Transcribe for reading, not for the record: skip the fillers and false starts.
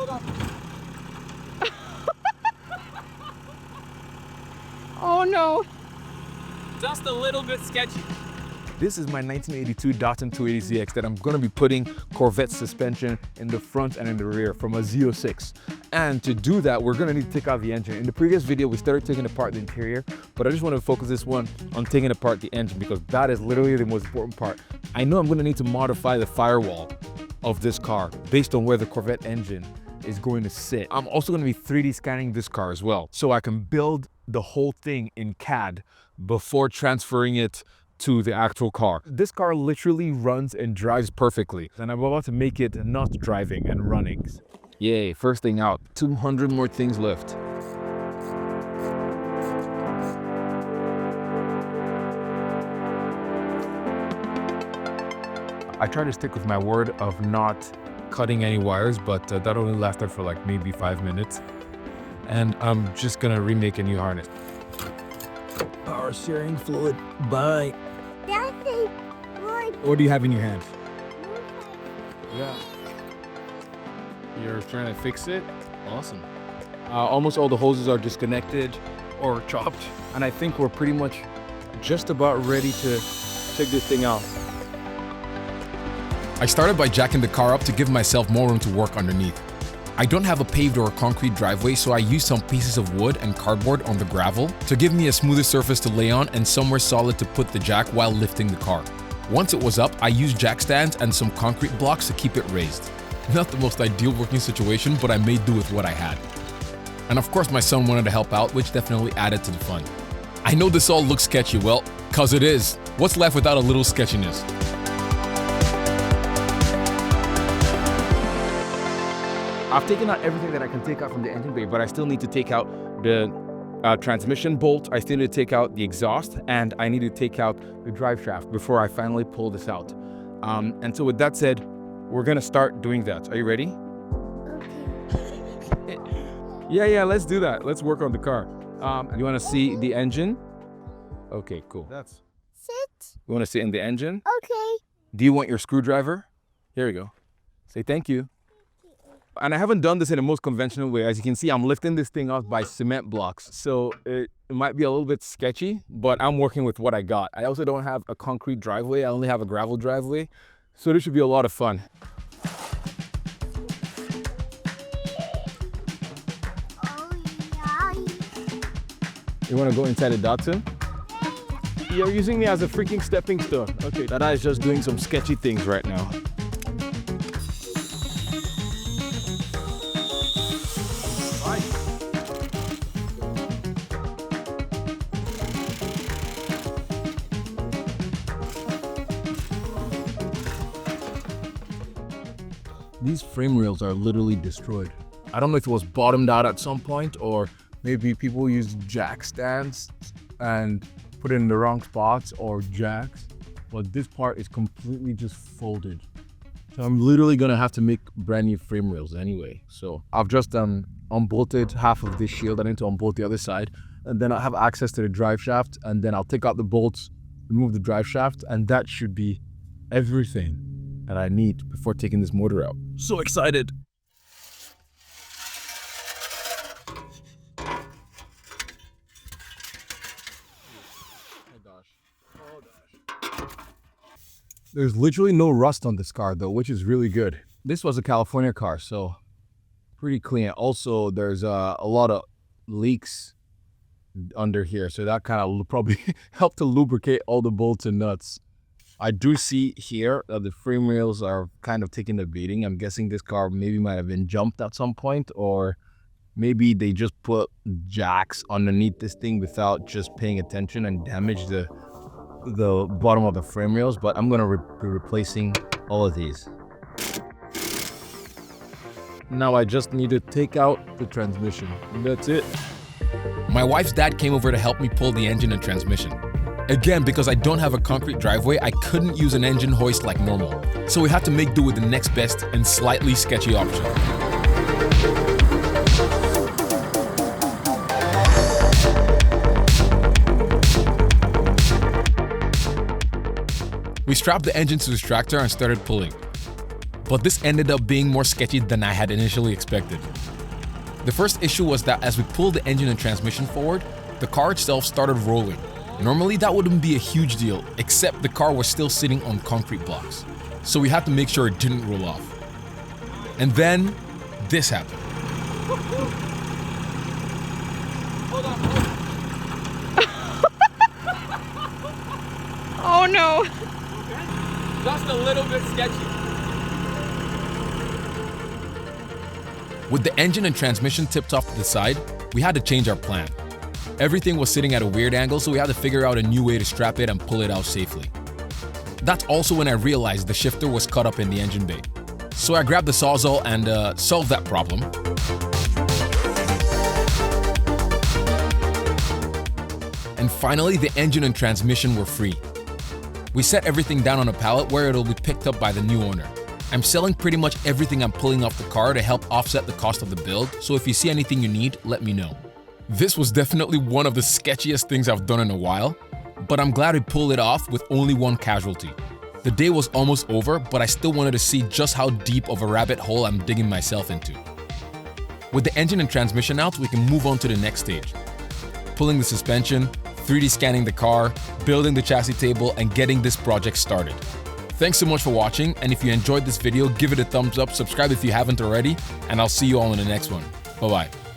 hold on. Oh no. Just a little bit sketchy. This is my 1982 Datsun 280ZX that I'm going to be putting Corvette suspension in the front and in the rear from a Z06. And to do that, we're going to need to take out the engine. In the previous video, we started taking apart the interior, but I just want to focus this one on taking apart the engine because that is literally the most important part. I know I'm going to need to modify the firewall of this car based on where the Corvette engine is going to sit. I'm also going to be 3D scanning this car as well, so I can build the whole thing in CAD before transferring it to the actual car. This car literally runs and drives perfectly, and I'm about to make it not driving and running. Yay, first thing out. 200 more things left. I try to stick with my word of not cutting any wires, but that only lasted for like maybe 5 minutes. And I'm just gonna remake a new harness. Power steering fluid, bye. What do you have in your hand? Yeah. You're trying to fix it? Awesome. Almost all the hoses are disconnected or chopped. And I think we're pretty much just about ready to take this thing out. I started by jacking the car up to give myself more room to work underneath. I don't have a paved or a concrete driveway, so I used some pieces of wood and cardboard on the gravel to give me a smoother surface to lay on and somewhere solid to put the jack while lifting the car. Once it was up, I used jack stands and some concrete blocks to keep it raised. Not the most ideal working situation, but I made do with what I had. And of course my son wanted to help out, which definitely added to the fun. I know this all looks sketchy, well, cause it is. What's left without a little sketchiness? I've taken out everything that I can take out from the engine bay, but I still need to take out the transmission bolt, I still need to take out the exhaust, and I need to take out the drive shaft before I finally pull this out. And so with that said, we're gonna start doing that. Are you ready? Okay. Yeah, let's do that. Let's work on the car. You wanna see the engine? Okay, cool. Sit. You wanna sit in the engine? Okay. Do you want your screwdriver? Here we go. Say thank you. And I haven't done this in the most conventional way. As you can see, I'm lifting this thing off by cement blocks. So it might be a little bit sketchy, but I'm working with what I got. I also don't have a concrete driveway. I only have a gravel driveway. So this should be a lot of fun. You want to go inside the Datsun? You're using me as a freaking stepping stone. Okay, Dada is just doing some sketchy things right now. These frame rails are literally destroyed. I don't know if it was bottomed out at some point or maybe people used jack stands and put it in the wrong spots or jacks, but this part is completely just folded. So I'm literally gonna have to make brand new frame rails anyway. So I've just unbolted half of this shield. I need to unbolt the other side, and then I'll have access to the drive shaft, and then I'll take out the bolts, remove the drive shaft, and that should be everything that I need before taking this motor out. So excited. There's literally no rust on this car though, which is really good. This was a California car, so pretty clean. Also, there's a lot of leaks under here, so that kind of probably helped to lubricate all the bolts and nuts. I do see here that the frame rails are kind of taking a beating. I'm guessing this car maybe might have been jumped at some point, or maybe they just put jacks underneath this thing without just paying attention and damage the bottom of the frame rails. But I'm gonna be replacing all of these. Now I just need to take out the transmission, and that's it. My wife's dad came over to help me pull the engine and transmission. Again, because I don't have a concrete driveway, I couldn't use an engine hoist like normal. So we had to make do with the next best and slightly sketchy option. We strapped the engine to the tractor and started pulling. but this ended up being more sketchy than I had initially expected. The first issue was that as we pulled the engine and transmission forward, the car itself started rolling. Normally that wouldn't be a huge deal, except the car was still sitting on concrete blocks. So we had to make sure it didn't roll off. And then, this happened. Hold on. Oh no. Just a little bit sketchy. With the engine and transmission tipped off to the side, we had to change our plan. Everything was sitting at a weird angle, so we had to figure out a new way to strap it and pull it out safely. That's also when I realized the shifter was caught up in the engine bay. So I grabbed the Sawzall and solved that problem. And finally, the engine and transmission were free. We set everything down on a pallet where it'll be picked up by the new owner. I'm selling pretty much everything I'm pulling off the car to help offset the cost of the build, so if you see anything you need, let me know. This was definitely one of the sketchiest things I've done in a while, but I'm glad we pulled it off with only one casualty. The day was almost over, but I still wanted to see just how deep of a rabbit hole I'm digging myself into. With the engine and transmission out, we can move on to the next stage. Pulling the suspension, 3D scanning the car, building the chassis table, and getting this project started. Thanks so much for watching, and if you enjoyed this video, give it a thumbs up, subscribe if you haven't already, and I'll see you all in the next one. Bye-bye.